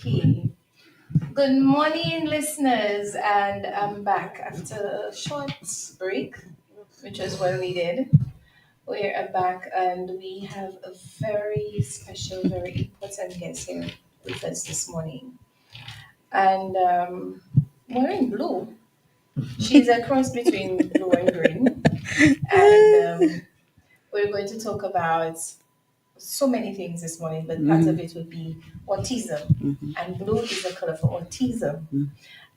Okay. Good morning, listeners, and I'm back after a short break, which was well needed. We're back, and we have a very special, very important guest here with us this morning. And wearing blue. She's a cross between blue and green, and we're going to talk about so many things this morning, but part of it would be autism. And blue is the color for autism.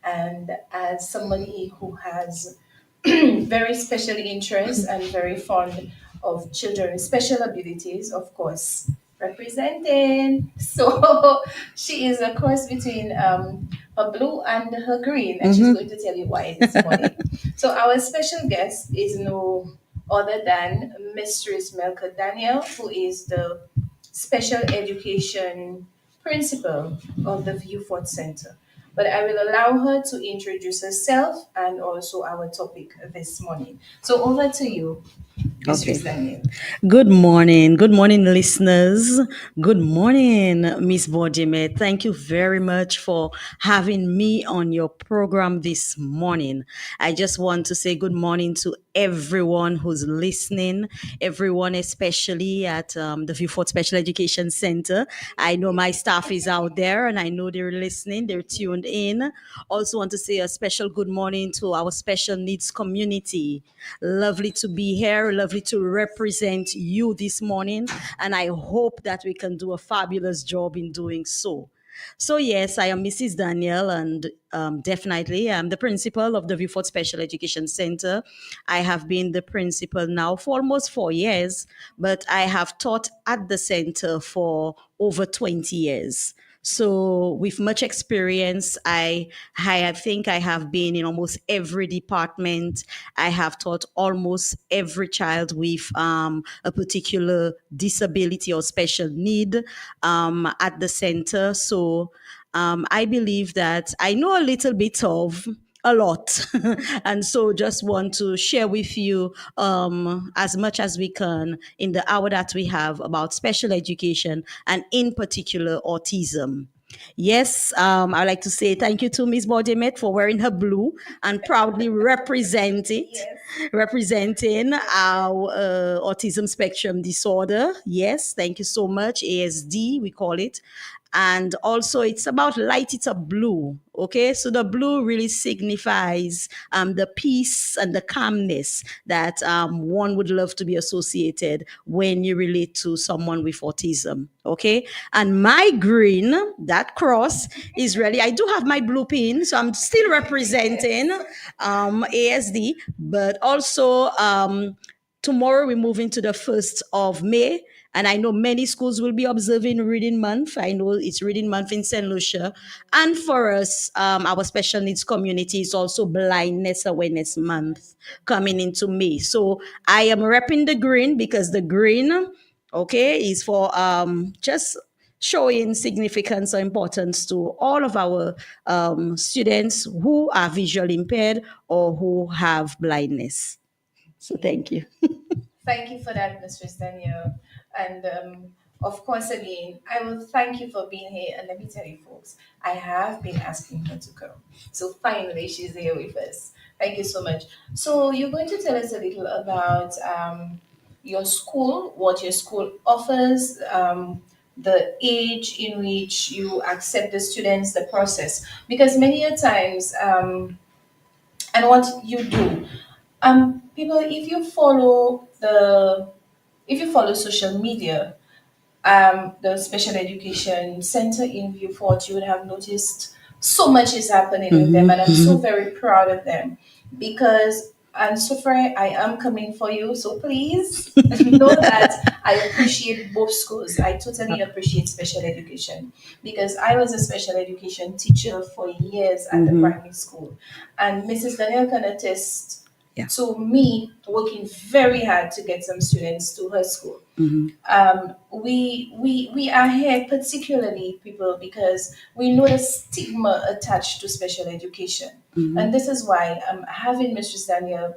And as somebody who has very special interest and very fond of children with special abilities, of course, representing. So she is a cross between her blue and her green, and she's going to tell you why this morning. So our special guest is no other than Mistress Melka Daniel, who is the special education principal of the Viewfort Center. But I will allow her to introduce herself and also our topic this morning. So over to you, Okay. Mistress Daniel. Good morning. Good morning, listeners. Good morning, Miss Bodime. Thank you very much for having me on your program this morning. I just want to say good morning to everyone who's listening, everyone, especially at the Viewfort Special Education Center. I know my staff is out there and I know they're listening, they're tuned in. Also, want to say a special good morning to our special needs community. Lovely to be here, lovely to represent you this morning, and I hope that we can do a fabulous job in doing so. So, yes, I am Mrs. Danielle, and definitely I'm the principal of the Viewfort Special Education Center. I have been the principal now for almost 4 years, but I have taught at the center for over 20 years. So, with much experience, I think I have been in almost every department. I have taught almost every child with a particular disability or special need at the center. So, I believe that I know a little bit of a lot. And so just want to share with you as much as we can in the hour that we have about special education and in particular autism. Yes, I'd like to say thank you to Miss Bodemet for wearing her blue and proudly Yes. representing our autism spectrum disorder. Yes, thank you so much. ASD, we call it. And also, it's about light it up blue. Okay, so the blue really signifies the peace and the calmness that one would love to be associated when you relate to someone with autism. Okay, and my green, that cross is really, I do have my blue pin, so I'm still representing ASD, but also tomorrow we move into the 1st of May. And I know many schools will be observing Reading Month. I know it's Reading Month in St. Lucia. And for us, our special needs community is also Blindness Awareness Month coming into May. So I am repping the green because the green, okay, is for just showing significance or importance to all of our students who are visually impaired or who have blindness. So thank you. Thank you for that, Mistress Daniel. And of course, again, I will thank you for being here. And let me tell you, folks, I have been asking her to come. So finally, she's here with us. Thank you so much. So, you're going to tell us a little about your school, what your school offers, the age in which you accept the students, the process. Because many a times, and what you do. People, if you follow social media, the special education center in Viewport, you would have noticed so much is happening with them, and I'm so very proud of them because. And so far, I am coming for you. So please know that I appreciate both schools. I totally appreciate special education because I was a special education teacher for years at the primary school. And Mrs. Daniel can attest Yeah. to me working very hard to get some students to her school. We are here particularly people because we know the stigma attached to special education, and this is why having Mistress Daniel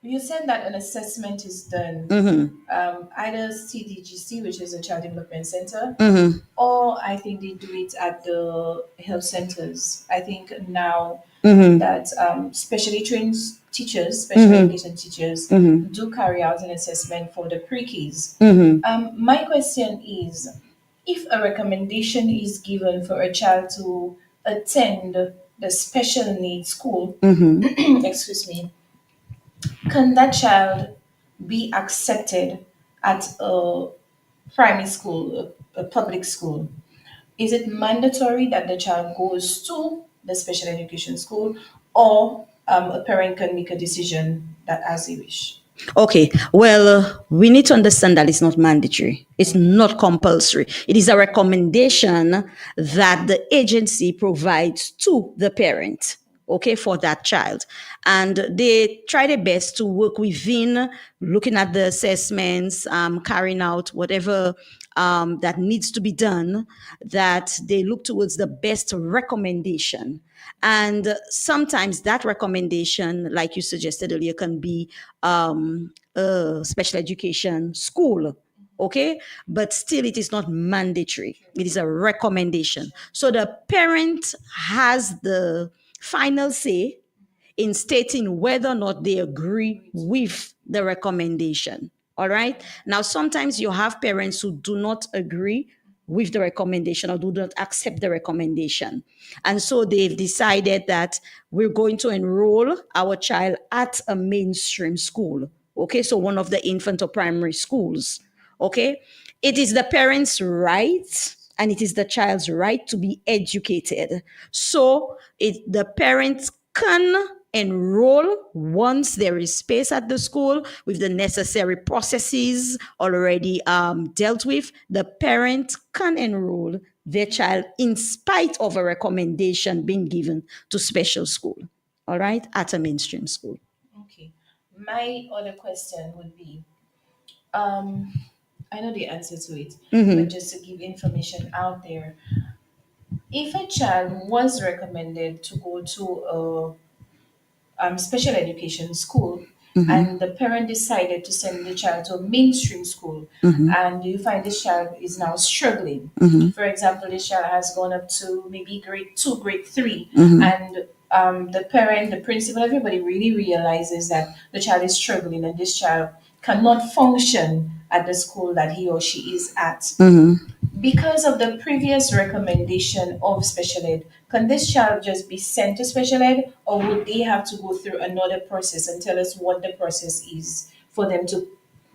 You said that an assessment is done, either CDGC, which is a Child Development Center, or I think they do it at the health centers. I think now that specially trained teachers, special education teachers, do carry out an assessment for the pre-Ks. My question is, if a recommendation is given for a child to attend the special needs school, excuse me, can that child be accepted at a primary school, a public school? Is it mandatory that the child goes to the special education school, or a parent can make a decision that as they wish? Okay, well, we need to understand that it's not mandatory. It's not compulsory. It is a recommendation that the agency provides to the parent, okay, for that child. And they try their best to work within looking at the assessments, carrying out whatever that needs to be done, that they look towards the best recommendation. And sometimes that recommendation, like you suggested earlier, can be a special education school. Okay, but still, it is not mandatory. It is a recommendation. So the parent has the final say in stating whether or not they agree with the recommendation. All right. Now, sometimes you have parents who do not agree with the recommendation or do not accept the recommendation. And so they've decided that we're going to enroll our child at a mainstream school. Okay. So one of the infant or primary schools. Okay. It is the parents' right and it is the child's right to be educated. So the parents can enroll once there is space at the school with the necessary processes already dealt with. The parent can enroll their child in spite of a recommendation being given to special school, all right, at a mainstream school. Okay. My other question would be, um, I know the answer to it, but just to give information out there, if a child was recommended to go to a special education school, and the parent decided to send the child to a mainstream school, and you find this child is now struggling. For example, this child has gone up to maybe grade two, grade three, and the parent, the principal, everybody really realizes that the child is struggling and this child cannot function at the school that he or she is at. Because of the previous recommendation of special ed, can this child just be sent to special ed, or would they have to go through another process and tell us what the process is for them to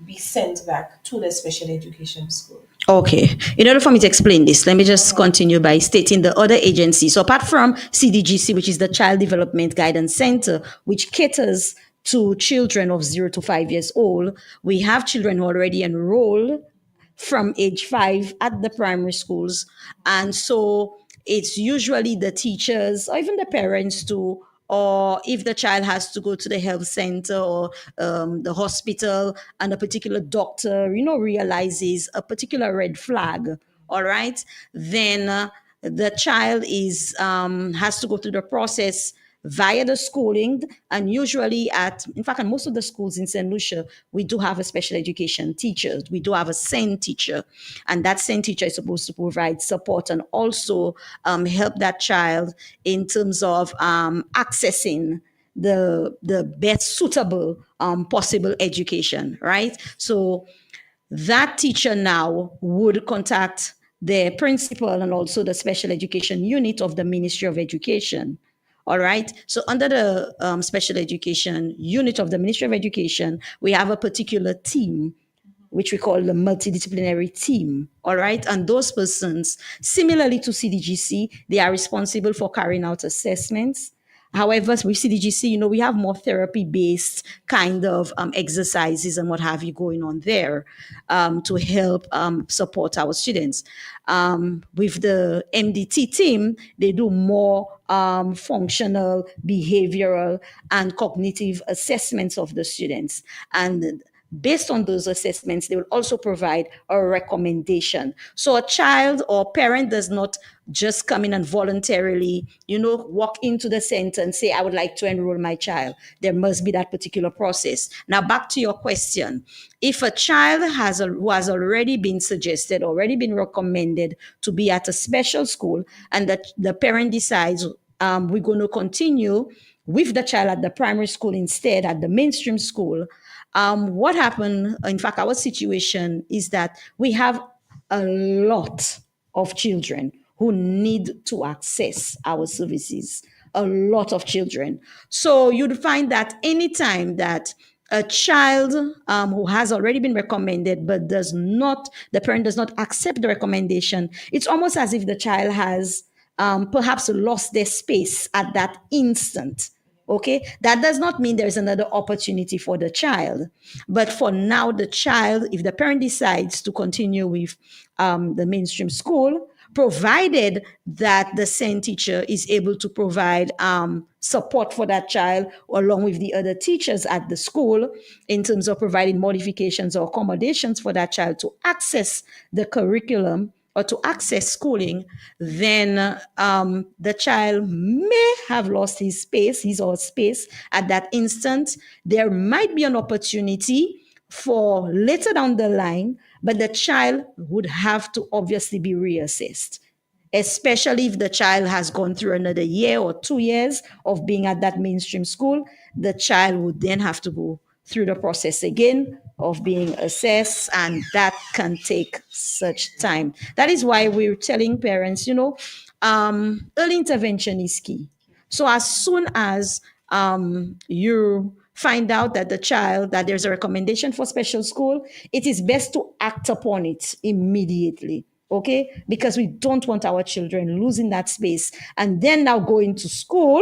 be sent back to the special education school? Okay. In order for me to explain this, let me just continue by stating the other agencies. So apart from CDGC, which is the Child Development Guidance Center, which caters to children of 0 to 5 years old, we have children who already enroll from age 5 at the primary schools. And so it's usually the teachers or even the parents too, or if the child has to go to the health center or the hospital and a particular doctor, realizes a particular red flag, all right, then the child is has to go through the process via the schooling. And usually in fact, in most of the schools in St. Lucia, we do have a special education teacher. We do have a SEN teacher. And that SEN teacher is supposed to provide support and also help that child in terms of accessing the best suitable possible education, right? So that teacher now would contact the principal and also the special education unit of the Ministry of Education. All right. So under the special education unit of the Ministry of Education, we have a particular team which we call the multidisciplinary team. All right. And those persons, similarly to CDGC, they are responsible for carrying out assessments. However, with CDGC, we have more therapy-based kind of exercises and what have you going on there to help support our students. With the MDT team, they do more functional, behavioral, and cognitive assessments of the students. And Based on those assessments, they will also provide a recommendation. So a child or parent does not just come in and voluntarily, walk into the center and say, I would like to enroll my child. There must be that particular process. Now, back to your question. If a child who has already been suggested, already been recommended to be at a special school, and that the parent decides we're going to continue with the child at the primary school instead, at the mainstream school, what happened, in fact, our situation is that we have a lot of children who need to access our services, a lot of children. So you'd find that anytime that a child who has already been recommended but the parent does not accept the recommendation, it's almost as if the child has perhaps lost their space at that instant. Okay, that does not mean there's another opportunity for the child. But for now, the child, if the parent decides to continue with the mainstream school, provided that the same teacher is able to provide support for that child along with the other teachers at the school in terms of providing modifications or accommodations for that child to access the curriculum or to access schooling, then the child may have lost his or her space at that instant. There might be an opportunity for later down the line, but the child would have to obviously be reassessed, especially if the child has gone through another year or 2 years of being at that mainstream school. The child would then have to go through the process again of being assessed, and that can take such time. That is why we're telling parents, early intervention is key. So as soon as you find out that that there's a recommendation for special school, it is best to act upon it immediately. Okay, because we don't want our children losing that space and then now going to school,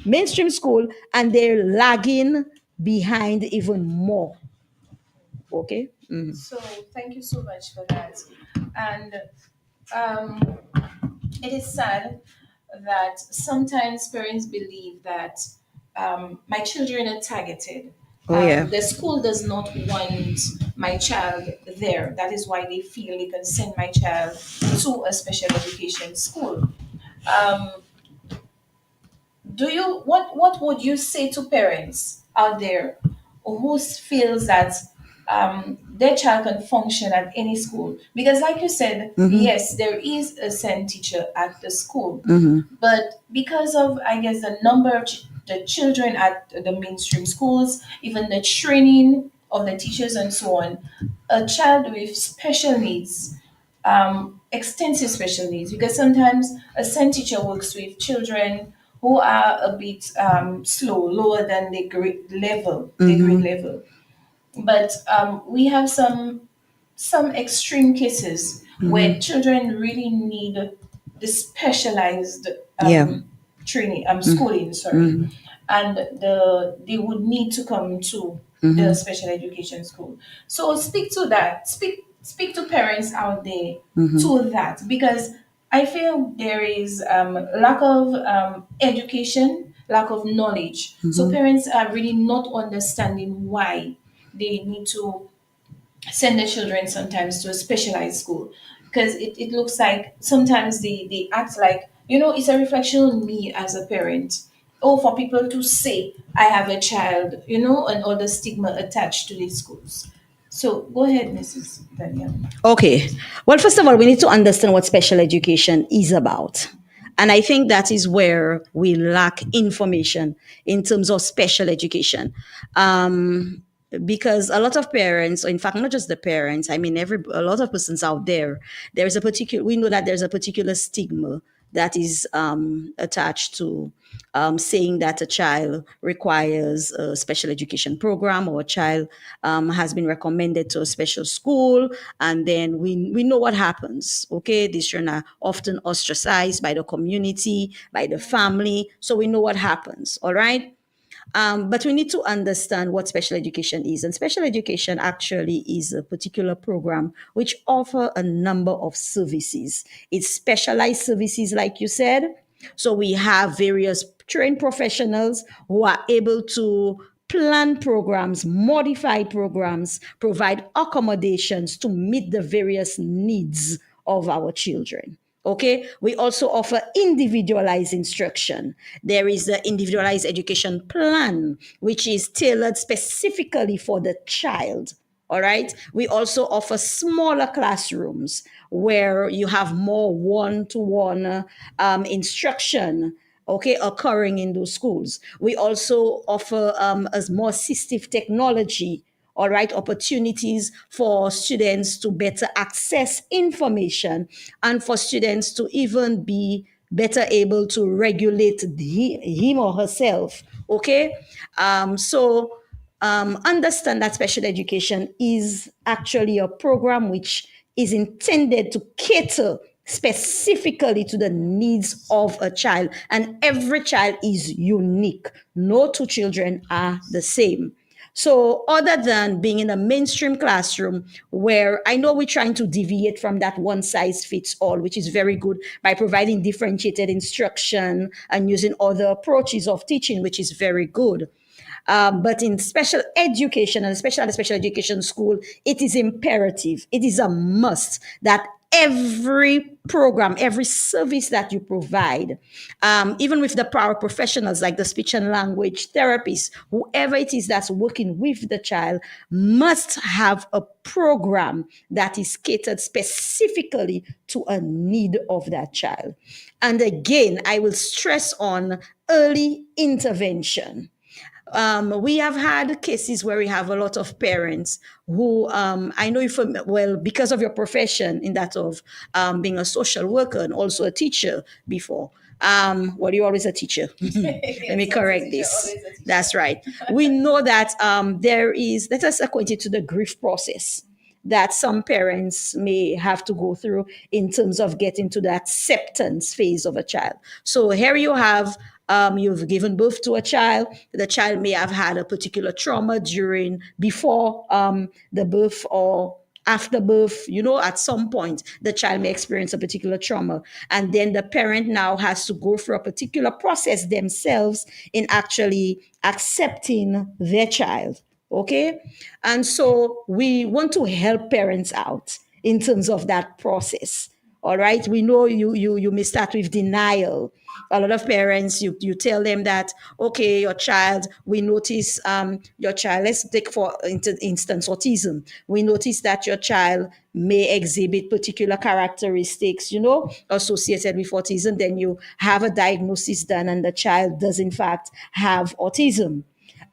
mainstream school, and they're lagging behind even more. Okay. So thank you so much for that. And um, it is sad that sometimes parents believe that my children are targeted. Oh yeah. The school does not want my child there. That is why they feel they can send my child to a special education school. Um, do you what would you say to parents out there who feels that their child can function at any school? Because like you said, yes, there is a send teacher at the school, but because of, I guess, the number of the children at the mainstream schools, even the training of the teachers and so on, a child with special needs, extensive special needs, because sometimes a SEN teacher works with children who are a bit slow, lower than the grade level. But we have some extreme cases where children really need the specialized Yeah. training, schooling, sorry, and they would need to come to the special education school. So speak to that. Speak to parents out there to that, because I feel there is lack of education, lack of knowledge. So parents are really not understanding why they need to send their children sometimes to a specialized school, because it looks like sometimes they act like, it's a reflection on me as a parent. Oh, for people to say I have a child, and all the stigma attached to these schools. So go ahead, Mrs. Danielle. Okay. Well, first of all, we need to understand what special education is about. And I think that is where we lack information in terms of special education. Because a lot of parents, or in fact, not just the parents, I mean, a lot of persons out there, we know that there's a particular stigma that is attached to saying that a child requires a special education program, or a child has been recommended to a special school, and then we know what happens. Okay, these children are often ostracized by the community, by the family, so we know what happens. All right. But we need to understand what special education is. And special education actually is a particular program which offer a number of services. It's specialized services, like you said. So we have various trained professionals who are able to plan programs, modify programs, provide accommodations to meet the various needs of our children. Okay, we also offer individualized instruction. There is the individualized education plan, which is tailored specifically for the child. All right. We also offer smaller classrooms where you have more one to one instruction, okay, occurring in those schools. We also offer a more assistive technology, all right, opportunities for students to better access information and for students to even be better able to regulate him or herself, okay? Understand that special education is actually a program which is intended to cater specifically to the needs of a child, and every child is unique. No two children are the same. So, other than being in a mainstream classroom where I know we're trying to deviate from that one size fits all, which is very good by providing differentiated instruction and using other approaches of teaching, which is very good. But in special education, and especially at the special education school, it is imperative, it is a must that every program, every service that you provide, even with the paraprofessionals like the speech and language therapists, whoever it is that's working with the child, must have a program that is catered specifically to a need of that child. And again, I will stress on early intervention. We have had cases where we have a lot of parents who I know if well, because of your profession in that of being a social worker and also a teacher before. Well, you're always a teacher. Let me Yes, once a correct teacher, this. always a teacher. That's right. We know that there is, let us acquaint you to the grief process that some parents may have to go through in terms of getting to the acceptance phase of a child. So here you have, you've given birth to a child. The child may have had a particular trauma during, before the birth or after birth, at some point the child may experience a particular trauma, and then the parent now has to go through a particular process themselves in actually accepting their child. Okay. And so we want to help parents out in terms of that process. All right. We know you may start with denial. A lot of parents, you tell them that, okay, your child, we notice your child, let's take for instance autism. We notice that your child may exhibit particular characteristics, associated with autism. Then you have a diagnosis done, and the child does in fact have autism.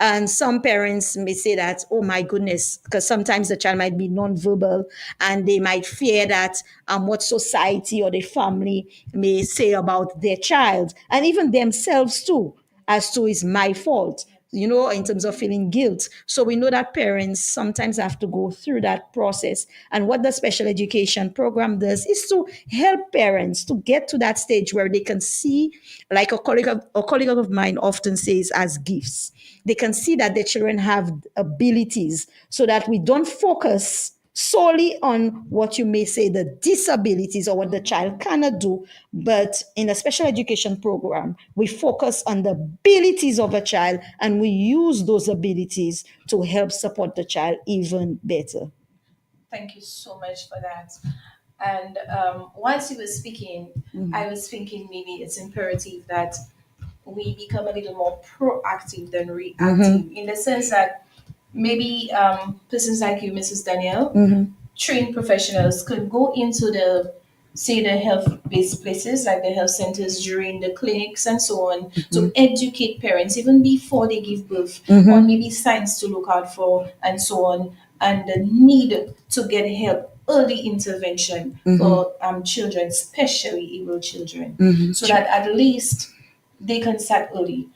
And some parents may say that, oh my goodness, because sometimes the child might be nonverbal and they might fear that what society or the family may say about their child and even themselves too, as to is my fault, in terms of feeling guilt. So we know that parents sometimes have to go through that process. And what the special education program does is to help parents to get to that stage where they can see, like a colleague of mine often says, as gifts. They can see that their children have abilities so that we don't focus solely on what you may say the disabilities or what the child cannot do. But in a special education program, we focus on the abilities of a child and we use those abilities to help support the child even better. Thank you so much for that. And once you were speaking, I was thinking maybe it's imperative that we become a little more proactive than reactive, in the sense that maybe persons like you, Mrs. Danielle, trained professionals could go into the, say, the health-based places like the health centers during the clinics and so on, to educate parents even before they give birth on maybe signs to look out for and so on, and the need to get help, early intervention for children, especially able children, so that at least they can start early.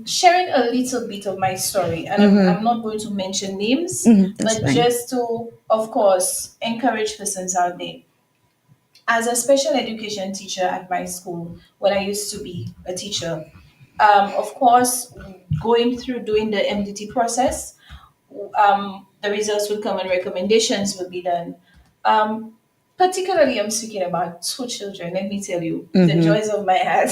Sharing a little bit of my story, and I'm not going to mention names, That's but fine. just to, of course, encourage persons out there. As a special education teacher at my school, when I used to be a teacher, of course, going through doing the MDT process, the results would come and recommendations would be done. Um, Particularly, I'm speaking about two children. Let me tell you the joys of my heart.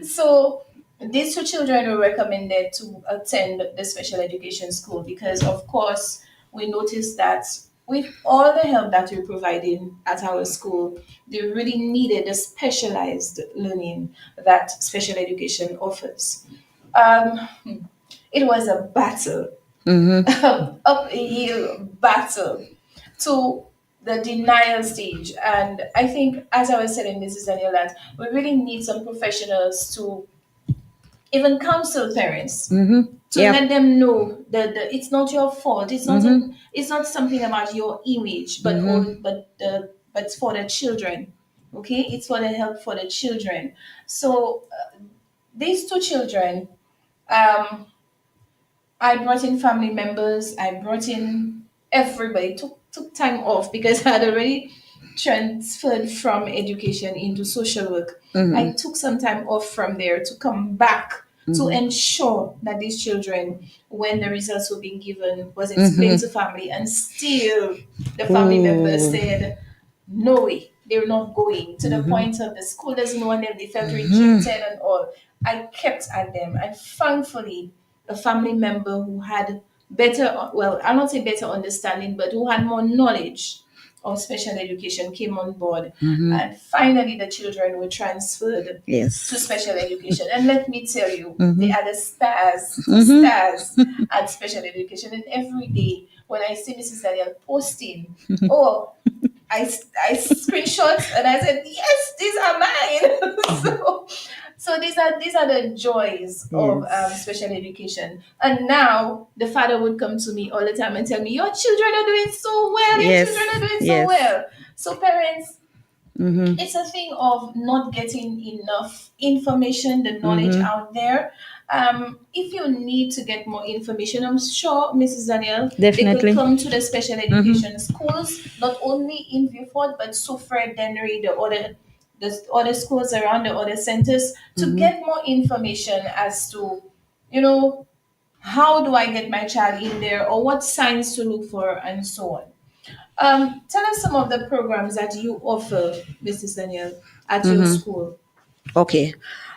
So These two children were recommended to attend the special education school because, of course, we noticed that with all the help that we're providing at our school, they really needed the specialized learning that special education offers. Um, it was a battle, uphill battle to the denial stage. And I think, as I was telling Mrs. Daniel, that we really need some professionals to even counsel parents to Yep. let them know that it's not your fault. It's not something about your image, but it's for the children. Okay, it's for the help for the children. So these two children, um, I brought in family members. I brought in everybody. Took time off because I had already transferred from education into social work. I took some time off from there to come back to ensure that these children, when the results were being given, was explained to family, and still the family members Oh. said no way, they're not going, to the point of the school doesn't want them, they felt rejected and all. I kept at them, and thankfully a family member who had better, well, I'll not say better understanding, but who had more knowledge of special education came on board. And finally the children were transferred to Yes. special education. And let me tell you, they are the stars, two stars at special education. And every day when I see Mrs. Daniel posting, oh, I screenshot and I said, yes, these are mine. So these are the joys of Yes. special education. And now the father would come to me all the time and tell me, your children are doing so well. Your children Yes. are doing so Yes. well. So parents, it's a thing of not getting enough information, the knowledge out there. If you need to get more information, I'm sure, Mrs. Daniel, they could Definitely. come to the special education schools, not only in Viewfort, but Sufred, Dennery, the other schools around the other centers, to get more information as to, you know, how do I get my child in there, or what signs to look for, and so on. Tell us some of the programs that you offer, Mrs. Daniel, at your school. Okay.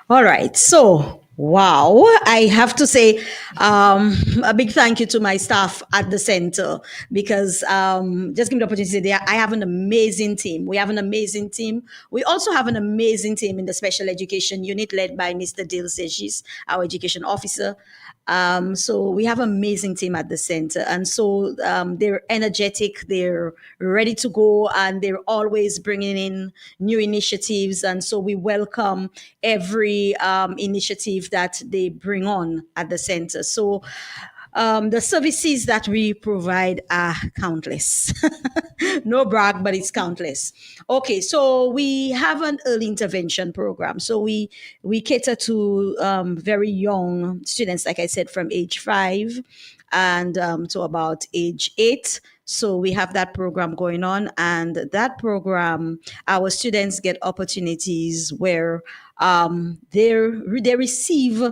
All right. So, wow. I have to say a big thank you to my staff at the center because just give me the opportunity to say there, I have an amazing team. We have an amazing team. We also have an amazing team in the special education unit led by Mr. Dil Sejis, our education officer. So we have an amazing team at the center, and so they're energetic, they're ready to go, and they're always bringing in new initiatives. And so we welcome every initiative that they bring on at the center. So the services that we provide are countless. No brag, but it's countless. Okay, so we have an early intervention program. So we cater to very young students, like I said, from age 5 and to about age 8. So we have that program going on, and that program, our students get opportunities where they receive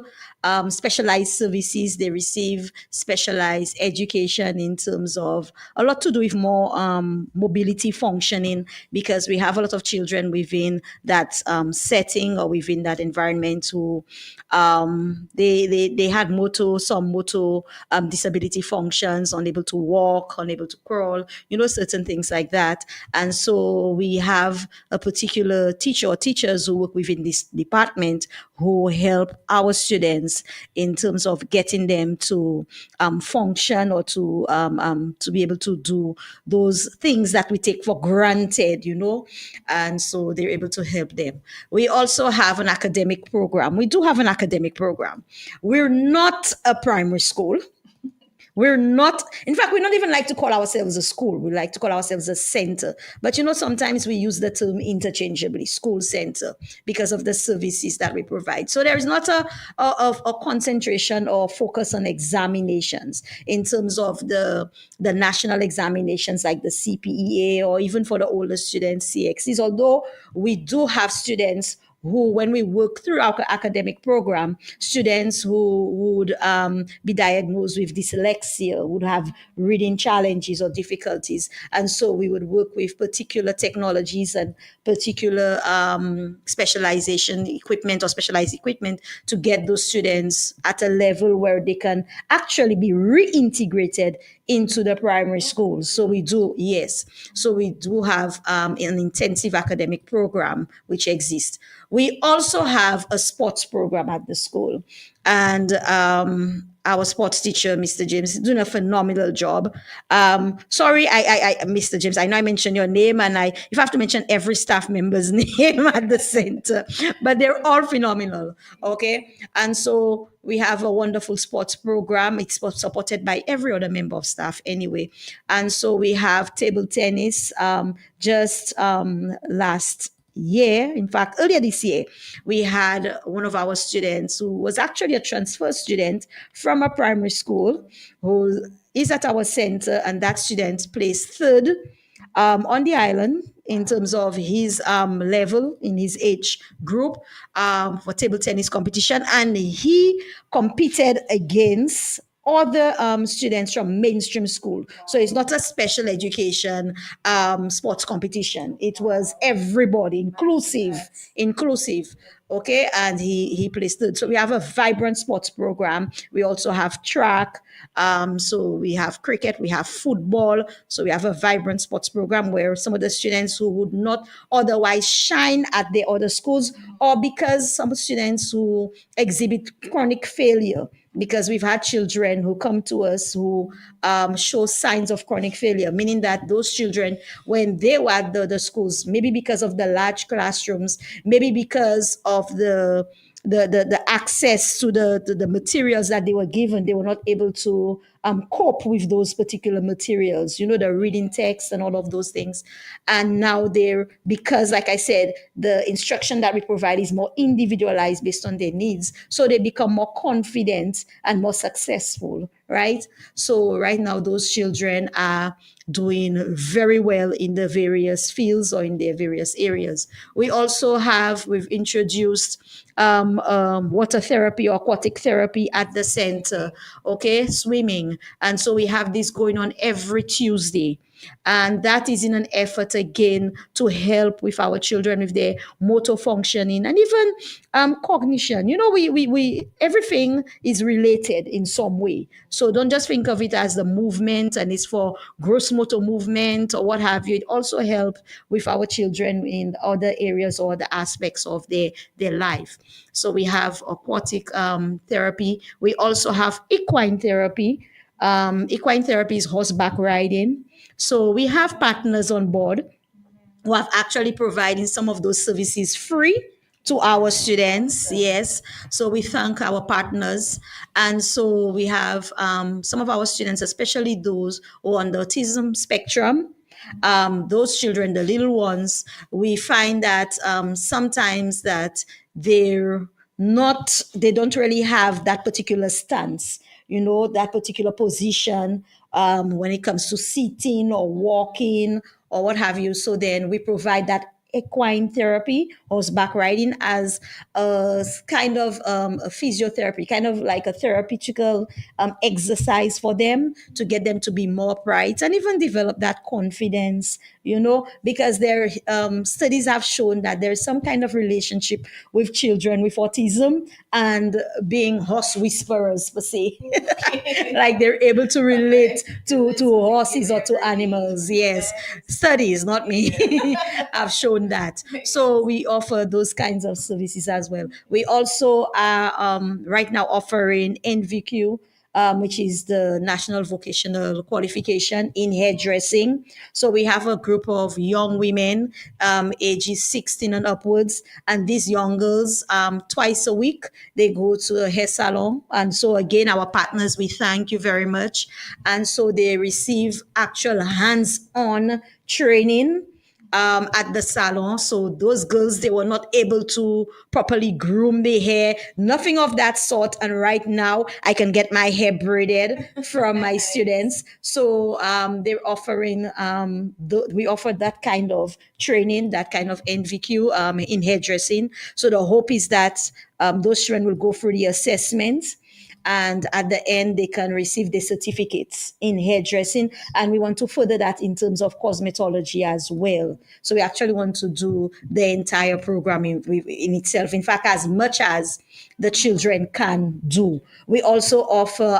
specialized services, they receive specialized education in terms of a lot to do with more mobility functioning, because we have a lot of children within that setting or within that environment who they had some motor disability functions, unable to walk, unable to crawl, certain things like that. And so we have a particular teacher or teachers who work within this department who help our students in terms of getting them to function or to be able to do those things that we take for granted. And so they're able to help them. We also have an academic program. We do have an academic program. We're not a primary school. We're not, in fact, we don't even like to call ourselves a school. We like to call ourselves a center. But sometimes we use the term interchangeably, school center, because of the services that we provide. So there is not a concentration or focus on examinations in terms of the national examinations like the CPEA, or even for the older students, CXCs, although we do have students who, when we work through our academic program, students who would be diagnosed with dyslexia, would have reading challenges or difficulties. And so we would work with particular technologies and particular specialization equipment or specialized equipment to get those students at a level where they can actually be reintegrated into the primary schools. So we do, yes. So we do have an intensive academic program which exists. We also have a sports program at the school. And our sports teacher, Mr. James, is doing a phenomenal job. Sorry, Mr. James, I know I mentioned your name, and if I have to mention every staff member's name at the center, but they're all phenomenal. Okay, and so we have a wonderful sports program. It's supported by every other member of staff anyway, and so we have table tennis. Just last year, in fact, earlier this year, we had one of our students who was actually a transfer student from a primary school who is at our center, and that student placed third on the island in terms of his level in his age group for table tennis competition. And he competed against other students from mainstream school. So it's not a special education sports competition. It was everybody, inclusive. Okay, and he placed third. So we have a vibrant sports program. We also have track. So we have cricket, we have football. So we have a vibrant sports program where some of the students who would not otherwise shine at the other schools, or because some students who exhibit chronic failure, because we've had children who come to us who show signs of chronic failure, meaning that those children, when they were at the schools, maybe because of the large classrooms, maybe because of the access to the materials that they were given, they were not able to cope with those particular materials, the reading text and all of those things. And now because like I said, the instruction that we provide is more individualized based on their needs. So they become more confident and more successful, right? So right now, those children are doing very well in the various fields or in their various areas. We've introduced water therapy or aquatic therapy at the center, okay, swimming. And so we have this going on every Tuesday. And that is in an effort again to help with our children with their motor functioning and even cognition. We everything is related in some way. So don't just think of it as the movement and it's for gross motor movement or what have you. It also helps with our children in other areas or the aspects of their life. So we have aquatic therapy. We also have equine therapy. Equine therapy is horseback riding. So we have partners on board who have actually providing some of those services free to our students. Yes. So we thank our partners. And so we have some of our students, especially those who are on the autism spectrum. Those children, the little ones, we find that sometimes that they don't really have that particular stance, that particular position when it comes to sitting or walking or what have you. So then we provide that equine therapy, horseback riding, as a kind of a physiotherapy, kind of like a therapeutical exercise for them to get them to be more upright and even develop that confidence, because their studies have shown that there's some kind of relationship with children with autism and being horse whisperers, per se. Like they're able to relate to horses or to animals. Yes, studies, not me, have shown that. So we offer those kinds of services as well. We also are right now offering NVQ, which is the National Vocational Qualification in Hairdressing. So we have a group of young women, ages 16 and upwards, and these young girls, twice a week, they go to a hair salon. And so again, our partners, we thank you very much. And so they receive actual hands-on training at the salon. So those girls, they were not able to properly groom their hair, nothing of that sort. And right now, I can get my hair braided from my Nice. students. So they're offering, we offer that kind of training, that kind of NVQ in hairdressing. So the hope is that those children will go through the assessment, and at the end they can receive the certificates in hairdressing, and we want to further that in terms of cosmetology as well. So we actually want to do the entire program in itself, in fact, as much as the children can do. We also offer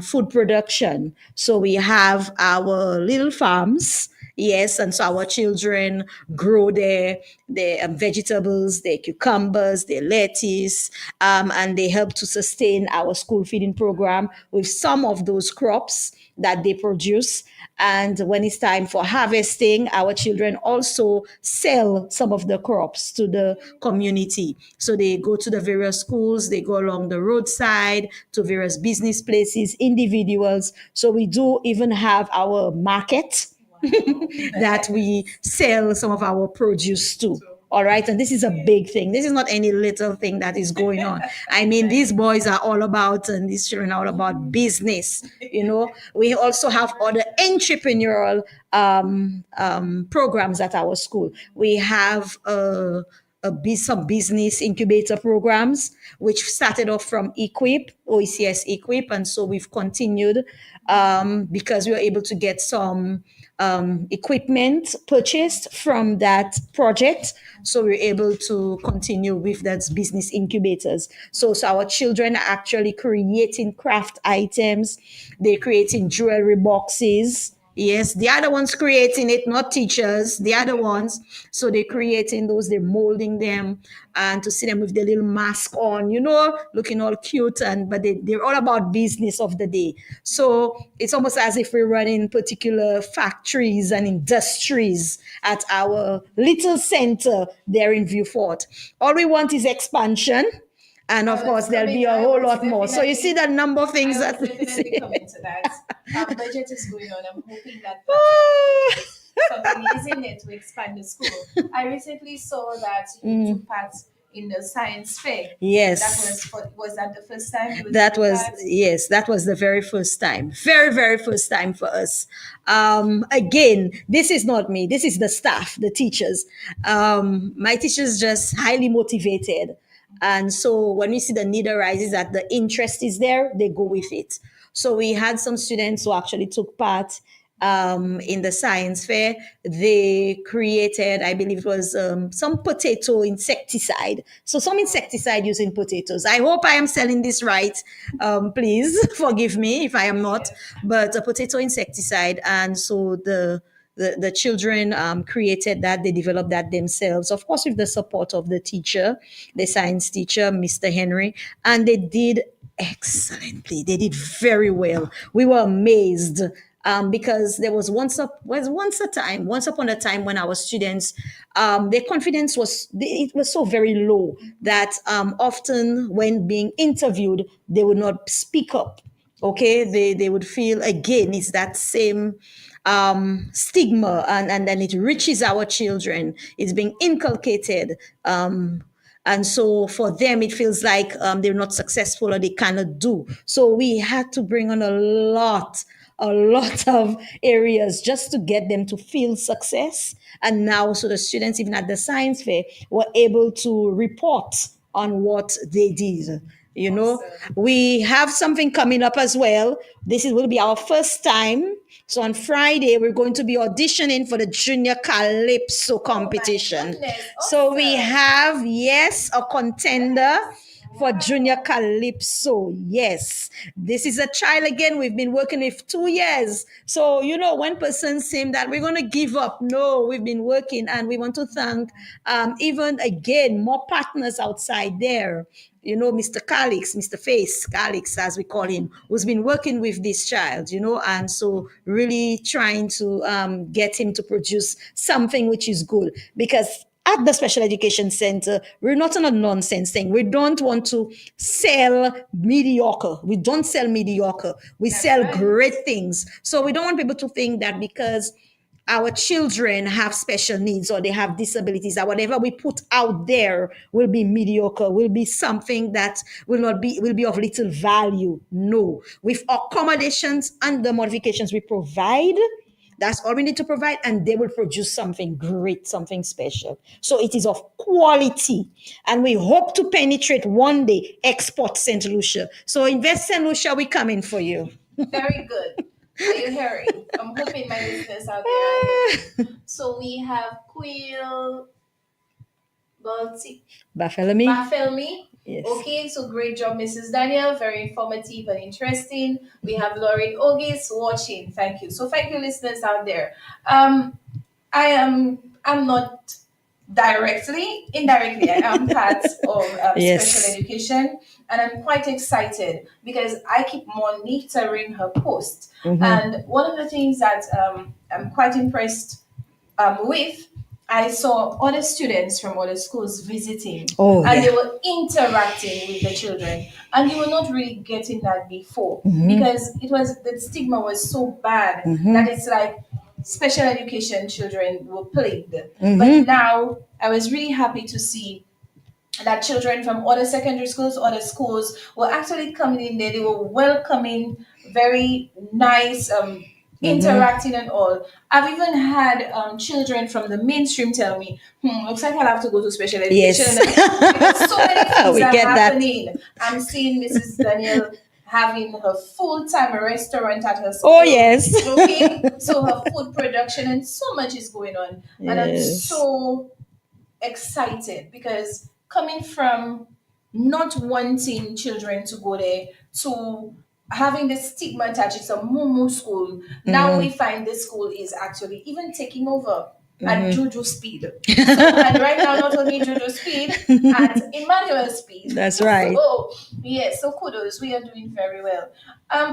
food production, so we have our little farms. Yes, and so our children grow their vegetables, their cucumbers, their lettuce, and they help to sustain our school feeding program with some of those crops that they produce. And when it's time for harvesting, our children also sell some of the crops to the community. So they go to the various schools, they go along the roadside to various business places, individuals. So we do even have our market that we sell some of our produce to. All right. And this is a big thing. This is not any little thing that is going on. I mean, these boys are all about, and these children are all about business. We also have other entrepreneurial programs at our school. We have some business incubator programs, which started off from Equip, OECS Equip. And so we've continued because we were able to get some equipment purchased from that project. So we're able to continue with that business incubators. So our children are actually creating craft items. They're creating jewelry boxes. Yes, the other ones creating it, not teachers, the other ones. So they're creating those, they're molding them, and to see them with their little mask on, looking all cute. But they're all about business of the day. So it's almost as if we're running particular factories and industries at our little center there in Viewfort. All we want is expansion. And of course, there'll be a whole lot more. So you see the number of things I that was definitely coming to that. Budget is going on. I'm hoping that something is in it to expand the school. I recently saw that you took part in the science fair. Yes. Was that the first time you were That doing was, that? yes, that was the very first time. Very, very first time for us. Again, this is not me. This is the staff, the teachers. My teachers just highly motivated. And so when we see the need arises, that the interest is there, they go with it. So we had some students who actually took part in the science fair. They created, I believe it was some potato insecticide. So some insecticide using potatoes. I hope I am selling this right. Please forgive me if I am not, but a potato insecticide. And so the children created that. They developed that themselves, of course, with the support of the teacher, the science teacher, Mr. Henry, and they did excellently. They did very well. We were amazed because there was once upon a time when our students, their confidence it was so very low that often when being interviewed, they would not speak up. Okay, they would feel, again, it's that same stigma, and then it reaches our children. It's being inculcated. And so for them, it feels like they're not successful or they cannot do. So we had to bring on a lot of areas just to get them to feel success. And now, so the students, even at the science fair, were able to report on what they did. We have something coming up as well. Will be our first time. So on Friday, we're going to be auditioning for the Junior Calypso competition. goodness, So we awesome. have, yes, a contender for Junior Calypso. Yes, this is a child again we've been working with 2 years. So, one person saying that we're going to give up. No, we've been working, and we want to thank even again more partners outside there. Mr. Calix, Mr. Face, Calix, as we call him, who's been working with this child, and so really trying to get him to produce something which is good. Because at the special education center, we're not on a nonsense thing. We don't want to sell mediocre. We don't sell mediocre. We sell right. great things. So we don't want people to think that because our children have special needs or they have disabilities, that whatever we put out there will be mediocre, will be something that will be of little value. No, with accommodations and the modifications we provide, that's all we need to provide, and they will produce something great, something special. So it is of quality, and we hope to penetrate one day export St. Lucia. So invest St. Lucia, we coming for you. Very good. Are you hearing? I'm hoping my listeners out there are hearing. So we have Quill Balti Bartholomew. Barthelmy. Yes. Okay, so great job, Mrs. Daniel. Very informative and interesting. We have Lauren Ogis watching. Thank you. So thank you, listeners out there. I'm not indirectly, I am part of special Yes. education, and I'm quite excited because I keep monitoring her post. Mhm. And one of the things that I'm quite impressed with, I saw other students from other schools visiting, Oh and yeah. they were interacting with the children, and you were not really getting that before Mhm. because it was the stigma was so bad that Mhm. it's like special education children were plagued. But Mhm. now I was really happy to see that children from other secondary schools, other schools were actually coming in there. They were welcoming, very nice, Mhm. interacting and all. I've even had children from the mainstream tell me, looks like I'll have to go to special Yes. education because so many things We are get that. happening. I'm seeing Mrs. Daniel having her full-time restaurant at her Oh school. yes. Okay, so her food production and so much is going on, and I'm Yes. so excited because coming from not wanting children to go there to having the stigma attached, it's a mumu school. Now we Mhm. find this school is actually even taking over at Mhm. Juju speed. So, and right now, not only Juju speed, at Emmanuel speed. That's right. So, yes, so kudos. We are doing very well.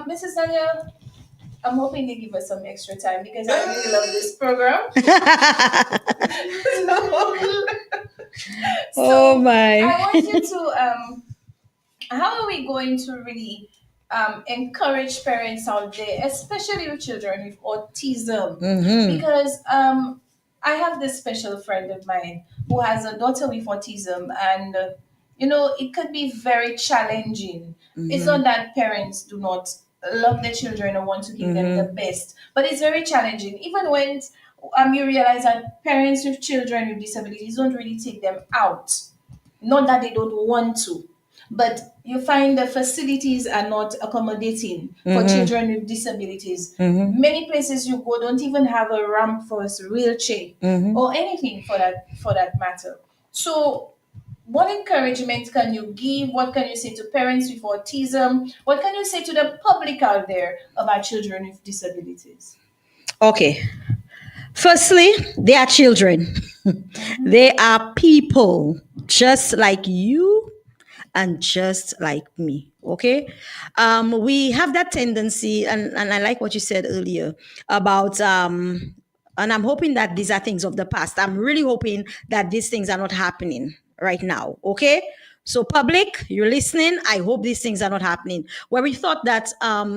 Mrs. Daniel, I'm hoping they give us some extra time because I really love this program. Oh So my. I want you to how are we going to really encourage parents out there, especially with children with autism? Mhm. Because I have this special friend of mine who has a daughter with autism, and it could be very challenging. It's Mhm. not that parents do not love their children or want to give them the Mhm. best, but it's very challenging. Even when you realize that parents with children with disabilities don't really take them out, not that they don't want to, but you find the facilities are not accommodating for Mhm. children with disabilities. Mhm. Many places you go don't even have a ramp for a wheelchair Mhm. or anything for that matter. So what encouragement can you give? What can you say to parents with autism? What can you say to the public out there about children with disabilities? Okay. Firstly, they are children. Mhm. They are people just like you and just like me. Okay. We have that tendency, and I like what you said earlier about and I'm hoping that these are things of the past. I'm really hoping that these things are not happening right now. Okay. So, public, you're listening. I hope these things are not happening. Where we thought that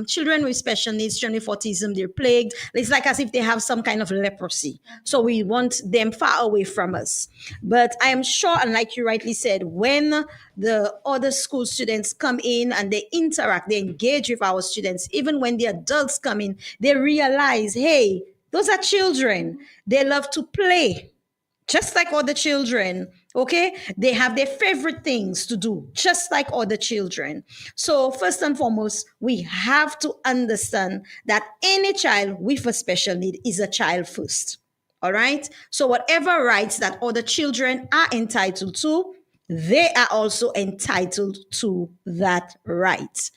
children with special needs, children with autism, they're plagued. It's like as if they have some kind of leprosy. So we want them far away from us. But I am sure, and like you rightly said, when the other school students come in and they interact, they engage with our students, even when the adults come in, they realize, hey, those are children. They love to play just like other children. Okay, they have their favorite things to do just like other children. So first and foremost, we have to understand that any child with a special need is a child first. All right, so whatever rights that other children are entitled to, they are also entitled to that right.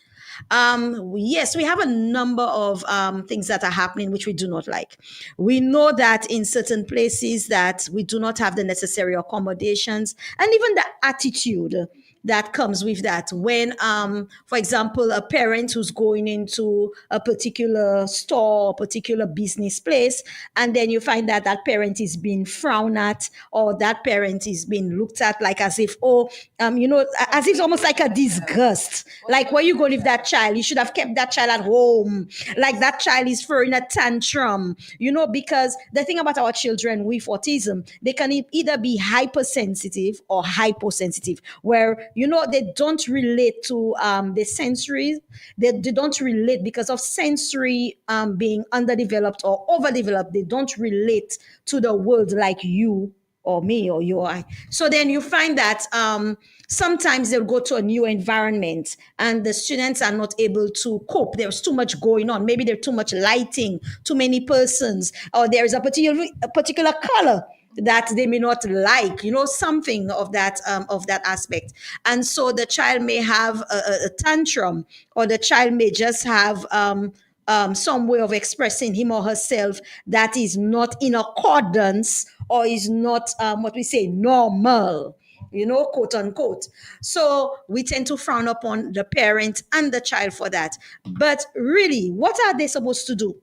Yes, we have a number of things that are happening which we do not like. We know that in certain places that we do not have the necessary accommodations and even the attitude that comes with that. When, for example, a parent who's going into a particular store, particular business place, and then you find that that parent is being frowned at, or that parent is being looked at like as if, oh, as if it's almost like a disgust. Like, where you go with that child? You should have kept that child at home. Like, that child is throwing a tantrum, because the thing about our children with autism, they can either be hypersensitive or hyposensitive, where, they don't relate to the sensory. They don't relate because of sensory being underdeveloped or overdeveloped. They don't relate to the world like you or me or you or I. So then you find that sometimes they'll go to a new environment and the students are not able to cope. There's too much going on. Maybe there's too much lighting, too many persons, or there is a particular color that they may not like, something of that aspect. And so the child may have a tantrum, or the child may just have some way of expressing him or herself that is not in accordance, or is not what we say normal, quote unquote. So we tend to frown upon the parent and the child for that. But really, what are they supposed to do?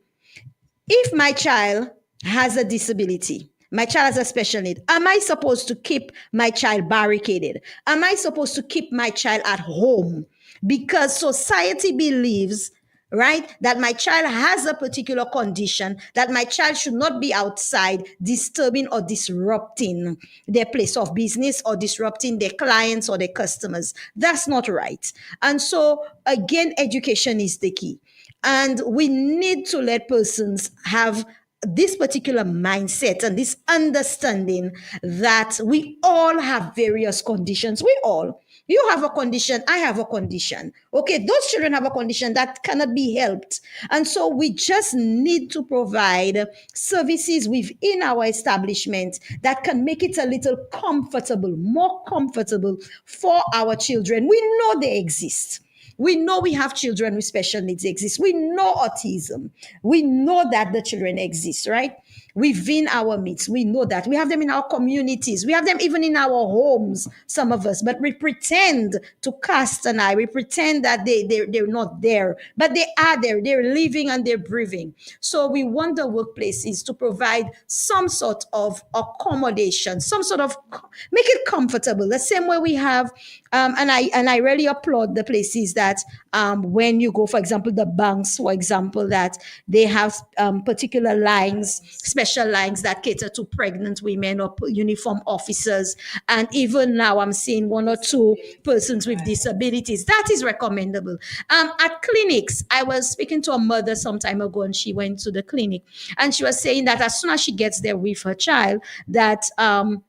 If my child has a disability, my child has a special need, am I supposed to keep my child barricaded? Am I supposed to keep my child at home? Because society believes, right, that my child has a particular condition, that my child should not be outside disturbing or disrupting their place of business, or disrupting their clients or their customers. That's not right. And so, again, education is the key. And we need to let persons have this particular mindset and this understanding that we all have various conditions. We all. You have a condition, I have a condition. Okay, those children have a condition that cannot be helped. And so we just need to provide services within our establishment that can make it a little comfortable, more comfortable for our children. We know they exist. We know we have children with special needs exist. We know autism. We know that the children exist, right? Within our midst. We know that. We have them in our communities. We have them even in our homes, some of us. But we pretend to cast an eye. We pretend that they're not there. But they are there. They're living and they're breathing. So we want the workplaces to provide some sort of accommodation, some sort of, make it comfortable. The same way we have, and I really applaud the places that when you go, for example, the banks, for example, that they have particular lines, special lines that cater to pregnant women or uniform officers. And even now, I'm seeing one or two persons with disabilities. That is recommendable. At clinics, I was speaking to a mother some time ago, and she went to the clinic, and she was saying that as soon as she gets there with her child, that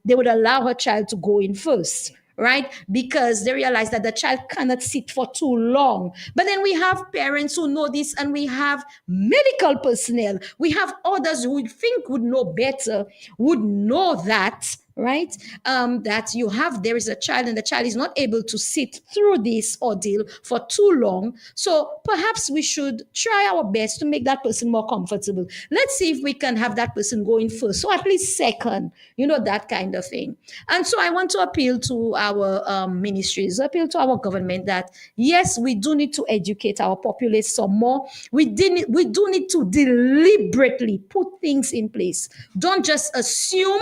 they would allow her child to go in first, right? Because they realize that the child cannot sit for too long. But then we have parents who know this, and we have medical personnel. We have others who would think would know better, would know that, right? That there is a child, and the child is not able to sit through this ordeal for too long. So perhaps we should try our best to make that person more comfortable. Let's see if we can have that person going first, so at least second, that kind of thing. And so I want to appeal to our ministries, appeal to our government that, yes, we do need to educate our populace some more. We do need to deliberately put things in place. Don't just assume,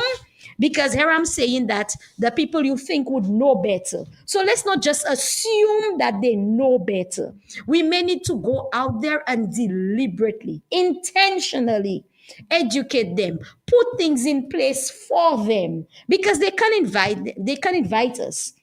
because here I'm saying that the people you think would know better. So let's not just assume that they know better. We may need to go out there and deliberately, intentionally educate them, put things in place for them, because they can invite us.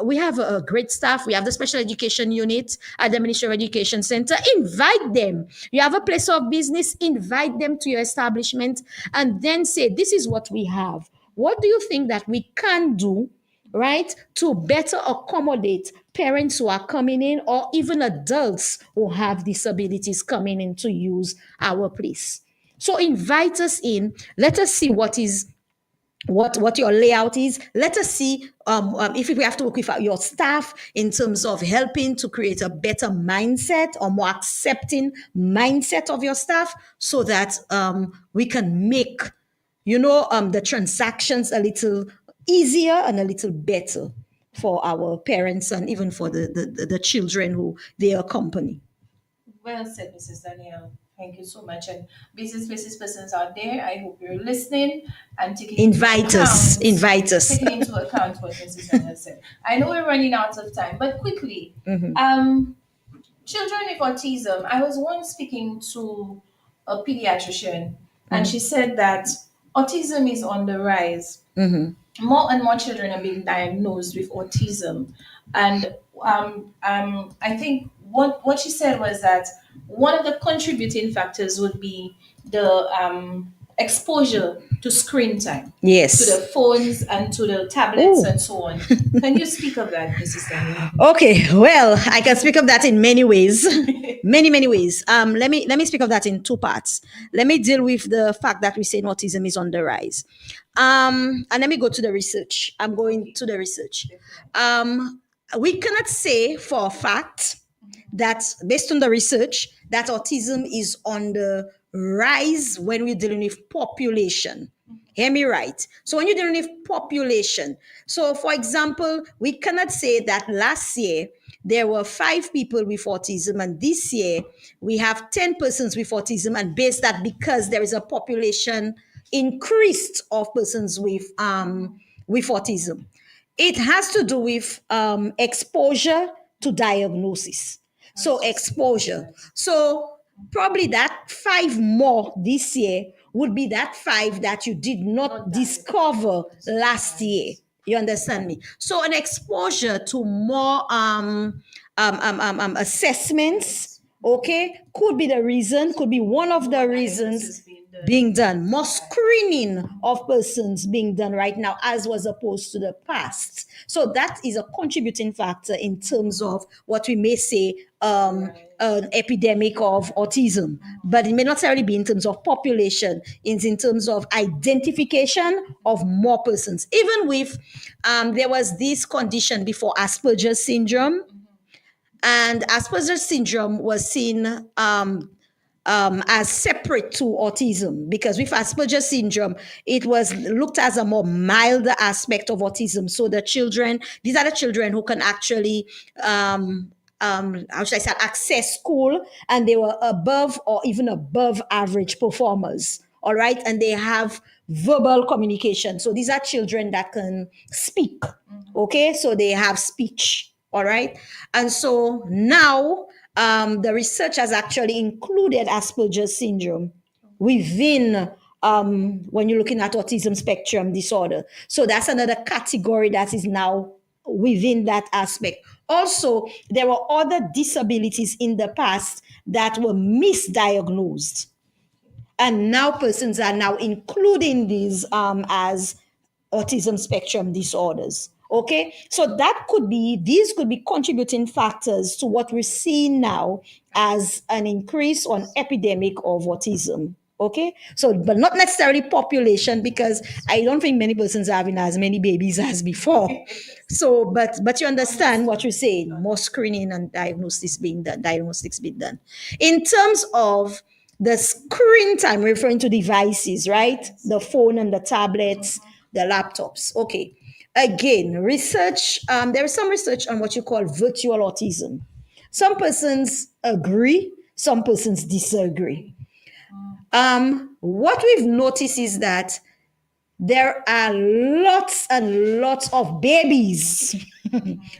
We have a great staff. We have the special education unit at the Ministry of Education Center. Invite them. You have a place of business, invite them to your establishment, and then say, this is what we have. What do you think that we can do, right, to better accommodate parents who are coming in, or even adults who have disabilities coming in to use our place? So invite us in. Let us see what your layout is. Let us see if we have to work with your staff in terms of helping to create a better mindset, or more accepting mindset of your staff, so that we can make the transactions a little easier and a little better for our parents and even for the children who they accompany. Well said, Mrs. Danielle. Thank you so much. And business places persons out there, I hope you're listening and Invite us, invite us. taking into account what Mrs. Danielle said. I know we're running out of time, but quickly, Mhm. children with autism. I was once speaking to a pediatrician, and she said that autism is on the rise. Mhm. More and more children are being diagnosed with autism, and I think what she said was that one of the contributing factors would be the exposure to screen time, to the Yes. phones and to the tablets Oh. and so on. Can you speak of that, Mrs. Daniel? Okay, well, I can speak of that in many ways, many ways. Let me speak of that in two parts. Let me deal with the fact that we say autism is on the rise, and let me go to the research. I'm going to the research. We cannot say for a fact that based on the research that autism is on the rise when we're dealing with population. Hear me right. So when you're dealing with population, so for example, we cannot say that last year there were 5 people with autism, and this year we have 10 persons with autism, and base that because there is a population increased of persons with autism. It has to do with exposure to diagnosis. So exposure. So probably that 5 more this year would be that 5 that you did not discover last year. You understand me? So an exposure to more assessments, okay, could be the reason, could be one of the reasons being done. More screening of persons being done right now, as was opposed to the past. So that is a contributing factor in terms of what we may say an epidemic of autism, but it may not necessarily be in terms of population. It's in terms of identification of more persons. Even with there was this condition before Asperger's syndrome, and Asperger's syndrome was seen as separate to autism, because with Asperger's syndrome, it was looked as a more milder aspect of autism. So the children, these are the children who can actually, how should I say, access school, and they were above or even above average performers. All right, and they have verbal communication. So these are children that can speak. Okay, so they have speech. All right, and so now the research has actually included Asperger's syndrome within when you're looking at autism spectrum disorder. So that's another category that is now within that aspect. Also, there were other disabilities in the past that were misdiagnosed, and now persons are now including these as autism spectrum disorders. Okay, so these could be contributing factors to what we're seeing now as an increase on epidemic of autism. Okay, so but not necessarily population, because I don't think many persons are having as many babies as before. So, but you understand what you're saying. More screening and diagnostics being done. In terms of the screen time, referring to devices, right? The phone and the tablets, the laptops. Okay. Again, research, there is some research on what you call virtual autism. Some persons agree, some persons disagree. What we've noticed is that there are lots and lots of babies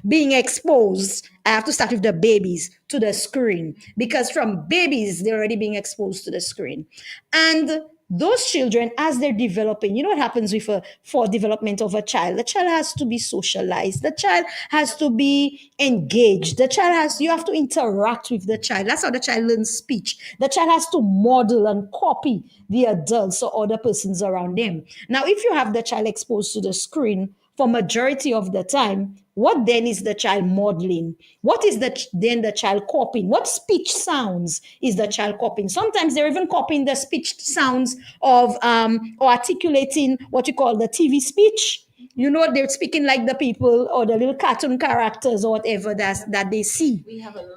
being exposed. I have to start with the babies to the screen, because from babies, they're already being exposed to the screen. And those children, as they're developing, you know what happens with for development of a child? The child has to be socialized. The child has to be engaged. You have to interact with the child. That's how the child learns speech. The child has to model and copy the adults or other persons around them. Now, if you have the child exposed to the screen for majority of the time, what then is the child modeling? What is then the child copying? What speech sounds is the child copying? Sometimes they're even copying the speech sounds of or articulating what you call the TV speech. You know, they're speaking like the people or the little cartoon characters or whatever that they see.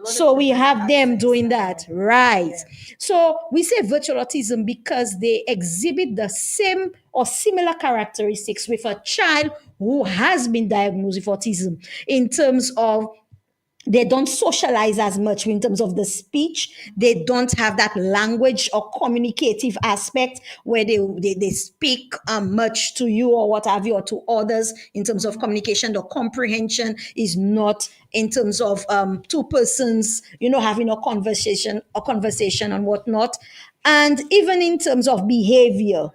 So we have them doing that, right? So we say virtual autism because they exhibit the same or similar characteristics with a child who has been diagnosed with autism in terms of they don't socialize as much in terms of the speech. They don't have that language or communicative aspect where they speak much to you or what have you, or to others in terms of communication. The comprehension is not in terms of two persons, having a conversation and whatnot. And even in terms of behavior,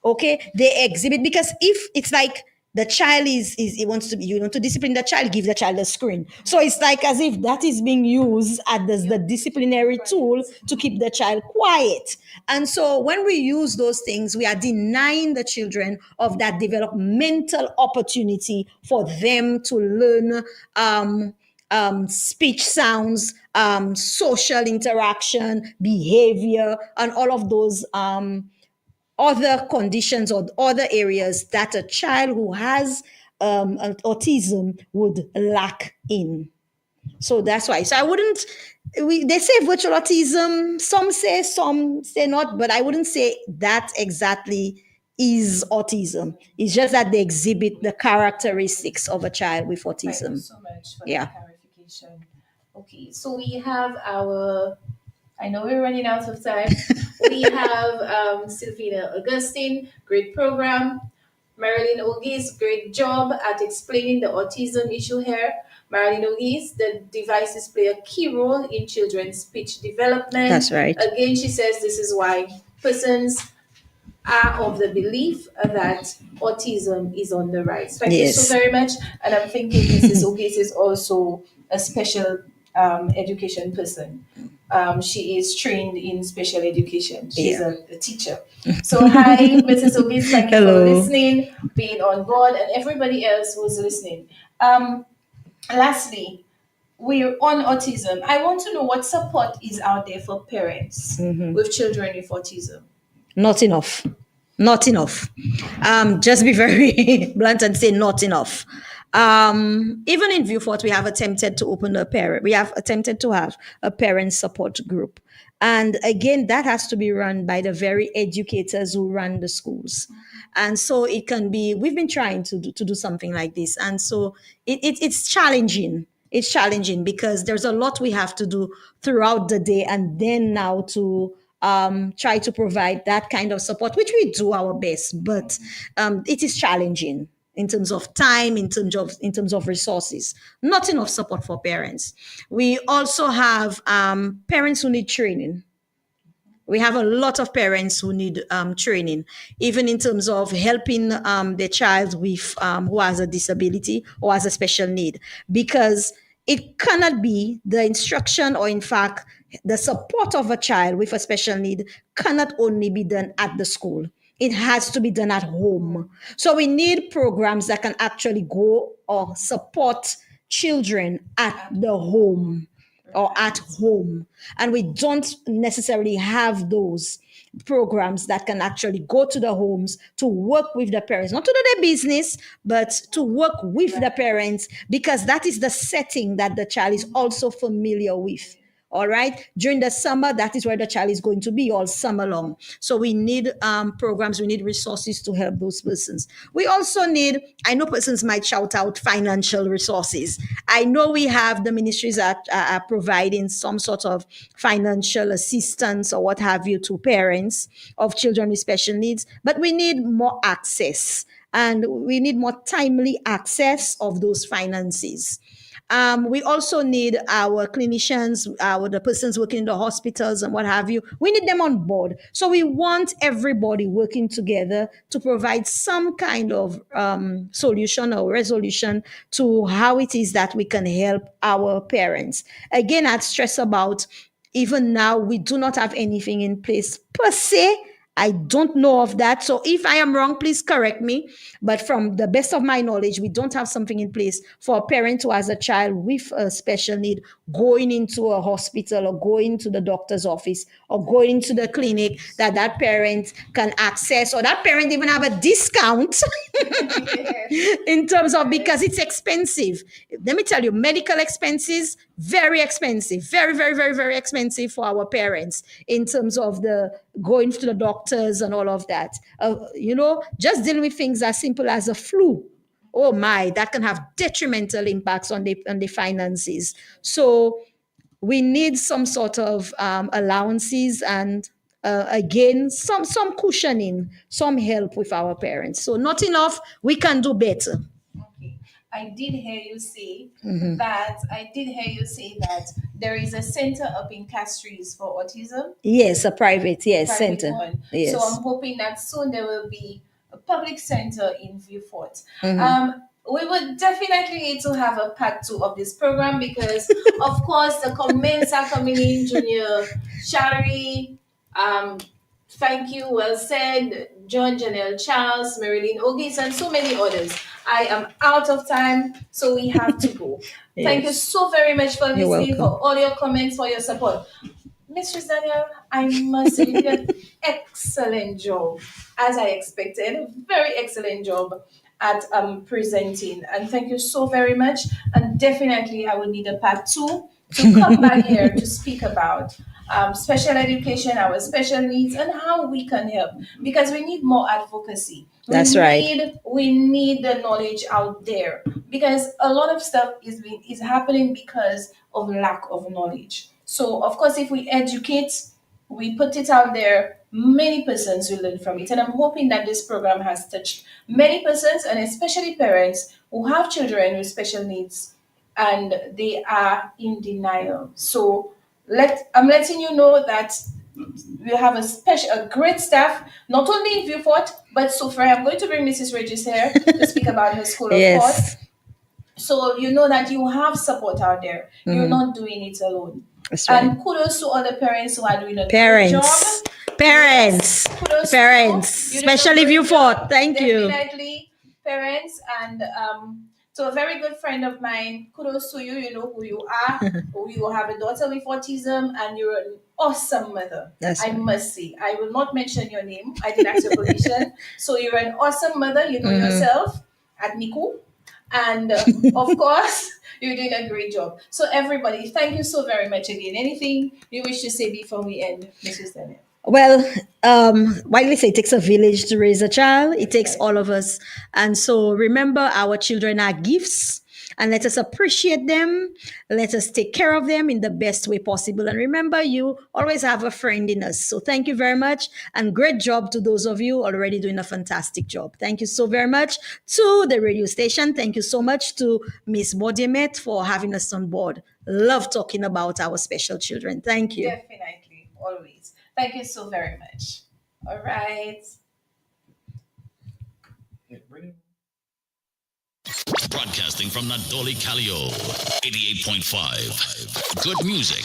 okay, they exhibit, because if it's like the child is he wants to be, you want to discipline the child, give the child a screen, so it's like as if that is being used as the disciplinary tool to keep the child quiet. And so when we use those things, we are denying the children of that developmental opportunity for them to learn speech sounds, social interaction, behavior, and all of those other conditions or other areas that a child who has autism would lack in. So that's why. So I wouldn't. They say virtual autism. Some say not, but I wouldn't say that exactly is autism. It's just that they exhibit the characteristics of a child with Thank you autism. so much for Yeah, that clarification. Okay, so we have our, I know we're running out of time. We have Sylvina Augustine, great program. Marilyn Ogis, great job at explaining the autism issue here. Marilyn Ogis, the devices play a key role in children's speech development. that's right. Again, she says this is why persons are of the belief that autism is on the rise. Thank you so Yes. very much. And I'm thinking Mrs. Ogis is also a special education person. She is trained in special education. She's Yeah. a teacher. So, hi, Mrs. Ogis. Thank you for Hello. listening, being on board, and everybody else who's listening. Lastly, we're on autism. I want to know what support is out there for parents with children with autism. Not enough. Not enough. Just be very blunt and say not enough. Even in Viewfort, we have attempted to open a parent. We have attempted to have a parent support group, and again, that has to be run by the very educators who run the schools. And so it can be. We've been trying to do something like this, and so it's challenging. It's challenging because there's a lot we have to do throughout the day, and then now to try to provide that kind of support, which we do our best, but it is challenging in terms of time, in terms of resources. Not enough support for parents. We also have parents who need training. We have a lot of parents who need training, even in terms of helping their child with who has a disability or has a special need, because it cannot be the instruction, or in fact the support of a child with a special need cannot only be done at the school. It has to be done at home. So we need programs that can actually go or support children at the home or at home. And we don't necessarily have those programs that can actually go to the homes to work with the parents, not to do their business, but to work with the parents, because that is the setting that the child is also familiar with. All right. During the summer, that is where the child is going to be all summer long. So we need programs, we need resources to help those persons. We also need, I know persons might shout out financial resources. I know we have the ministries that are providing some sort of financial assistance or what have you to parents of children with special needs, but we need more access, and we need more timely access of those finances. We also need our clinicians, the persons working in the hospitals and what have you. We need them on board. So we want everybody working together to provide some kind of solution or resolution to how it is that we can help our parents. Again, I'd stress about, even now, we do not have anything in place per se. I don't know of that. So if I am wrong, please correct me. But from the best of my knowledge, we don't have something in place for a parent who has a child with a special need going into a hospital or going to the doctor's office or going to the clinic, that parent can access, or that parent even have a discount in terms of, because it's expensive. Let me tell you, medical expenses, very expensive, very, very, very, very expensive for our parents in terms of the going to the doctors and all of that. Just dealing with things as simple as a flu oh my, that can have detrimental impacts on the finances. So we need some sort of allowances and again some cushioning, some help with our parents. So not enough, we can do better. Okay. I did hear you say that there is a center up in Castries for autism, Yes, a private, yes, private center. one. So Yes. I'm hoping that soon there will be a public center in Viewport. Mhm. We would definitely need to have a part two of this program because, of course, the comments are coming in. Junior Shari, um, thank you, well said. John Janelle Charles, Marilyn Ogis, and so many others. I am out of time, so we have to go. Thank you Yes. so very much for You're listening, welcome. for all your comments, for your support. Mistress Daniel, I must say, you did an excellent job, as I expected. Very excellent job at presenting. And thank you so very much. And definitely, I will need a part two to come back here to speak about special education, our special needs, and how we can help. Because we need more advocacy. That's right. We need the knowledge out there because a lot of stuff is happening because of lack of knowledge. So of course, if we educate, we put it out there, many persons will learn from it. And I'm hoping that this program has touched many persons and especially parents who have children with special needs and they are in denial. So I'm letting you know that we have a great staff, not only in Viewport, but so far I'm going to bring Mrs. Regis here to speak about her school, of course. Yes. So you know that you have support out there. You're Mhm. not doing it alone. That's right. And kudos to all the parents who are doing a great job. Parents. Parents. Kudos to Parents. you. You're doing a Especially if great you job. fought. Thank you. Definitely, parents. And to a very good friend of mine, kudos to you. You know who you are. You have a daughter with autism, and you're an awesome mother. That's I right. must say. I will not mention your name. I did ask your permission. So you're an awesome mother. You know Mhm. yourself at Niku. And of course, you're doing a great job. So, everybody, thank you so very much again. Anything you wish to say before we end, Mrs. Daniel? Well, why do we say it takes a village to raise a child? It takes right. all of us. And so remember, our children are gifts, and let us appreciate them. Let us take care of them in the best way possible. And remember, you always have a friend in us. So thank you very much. And great job to those of you already doing a fantastic job. Thank you so very much to the radio station. Thank you so much to Miss Bodiemet for having us on board. Love talking about our special children. Thank you. Definitely, always. Thank you so very much. All right. Broadcasting from Nadoli Calio, 88.5. Good music.